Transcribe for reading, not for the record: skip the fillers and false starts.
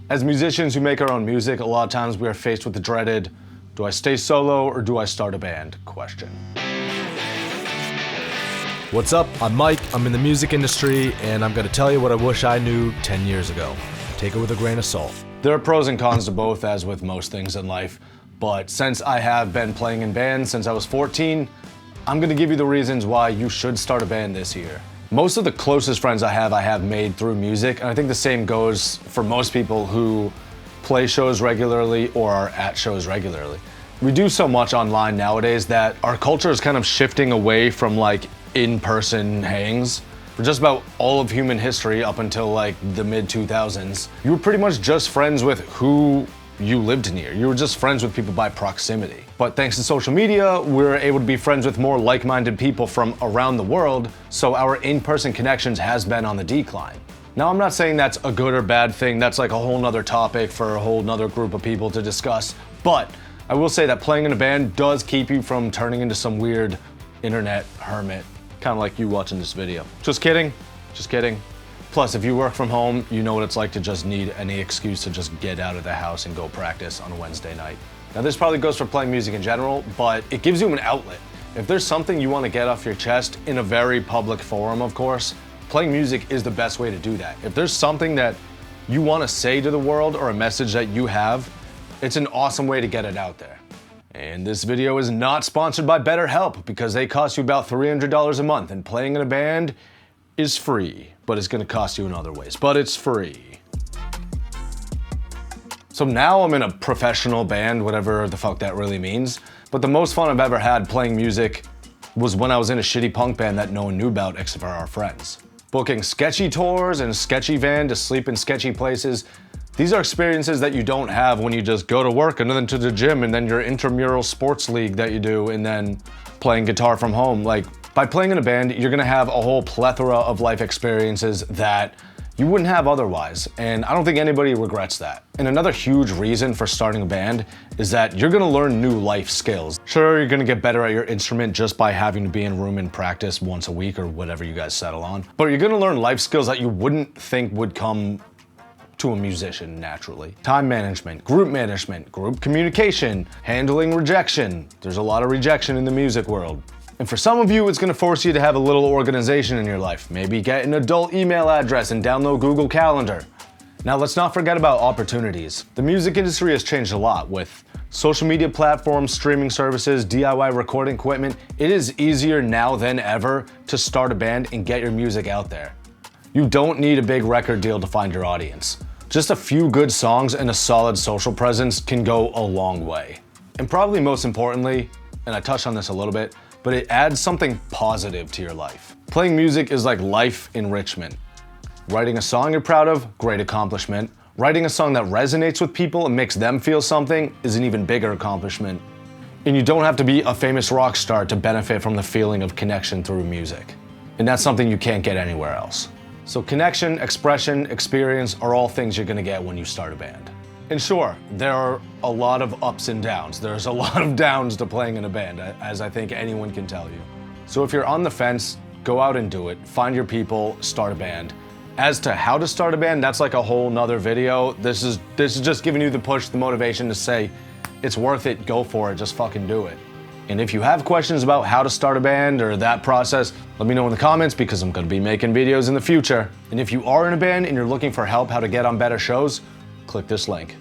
As musicians who make our own music, a lot of times we are faced with the dreaded, do I stay solo or do I start a band question. What's up? I'm Mike, I'm in the music industry, and I'm gonna tell you what I wish I knew 10 years ago. Take it with a grain of salt. There are pros and cons to both, as with most things in life, but since I have been playing in bands since I was 14, I'm gonna give you the reasons why you should start a band this year. Most of the closest friends I have made through music, and I think the same goes for most people who play shows regularly or are at shows regularly. We do so much online nowadays that our culture is kind of shifting away from like in-person hangs. For just about all of human history up until like the mid-2000s, you were pretty much just friends with who you lived near. You were just friends with people by proximity. But thanks to social media, we're able to be friends with more like-minded people from around the world, so our in-person connections has been on the decline. Now, I'm not saying that's a good or bad thing. That's like a whole nother topic for a whole nother group of people to discuss. But I will say that playing in a band does keep you from turning into some weird internet hermit, kind of like you watching this video. Just kidding, just kidding. Plus, if you work from home, you know what it's like to just need any excuse to just get out of the house and go practice on a Wednesday night. Now, this probably goes for playing music in general, but it gives you an outlet. If there's something you want to get off your chest in a very public forum, of course, playing music is the best way to do that. If there's something that you want to say to the world or a message that you have, it's an awesome way to get it out there. And this video is not sponsored by BetterHelp because they cost you about $300 a month, and playing in a band is free, but it's gonna cost you in other ways, but it's free. So now I'm in a professional band, whatever the fuck that really means, but the most fun I've ever had playing music was when I was in a shitty punk band that no one knew about except for our friends. Booking sketchy tours and sketchy van to sleep in sketchy places, these are experiences that you don't have when you just go to work and then to the gym and then your intramural sports league that you do and then playing guitar from home. Like, by playing in a band, you're gonna have a whole plethora of life experiences that you wouldn't have otherwise, and I don't think anybody regrets that. And another huge reason for starting a band is that you're gonna learn new life skills. Sure, you're gonna get better at your instrument just by having to be in a room and practice once a week or whatever you guys settle on, but you're gonna learn life skills that you wouldn't think would come to a musician naturally. Time management, group communication, handling rejection. There's a lot of rejection in the music world. And for some of you, it's gonna force you to have a little organization in your life. Maybe get an adult email address and download Google Calendar. Now, let's not forget about opportunities. The music industry has changed a lot with social media platforms, streaming services, DIY recording equipment. It is easier now than ever to start a band and get your music out there. You don't need a big record deal to find your audience. Just a few good songs and a solid social presence can go a long way. And probably most importantly, and I touched on this a little bit, but it adds something positive to your life. Playing music is like life enrichment. Writing a song you're proud of, great accomplishment. Writing a song that resonates with people and makes them feel something is an even bigger accomplishment. And you don't have to be a famous rock star to benefit from the feeling of connection through music. And that's something you can't get anywhere else. So connection, expression, experience are all things you're gonna get when you start a band. And sure, there are a lot of ups and downs. There's a lot of downs to playing in a band, as I think anyone can tell you. So if you're on the fence, go out and do it. Find your people, start a band. As to how to start a band, that's like a whole nother video. This is just giving you the push, the motivation to say, it's worth it, go for it, just fucking do it. And if you have questions about how to start a band or that process, let me know in the comments because I'm gonna be making videos in the future. And if you are in a band and you're looking for help how to get on better shows, click this link.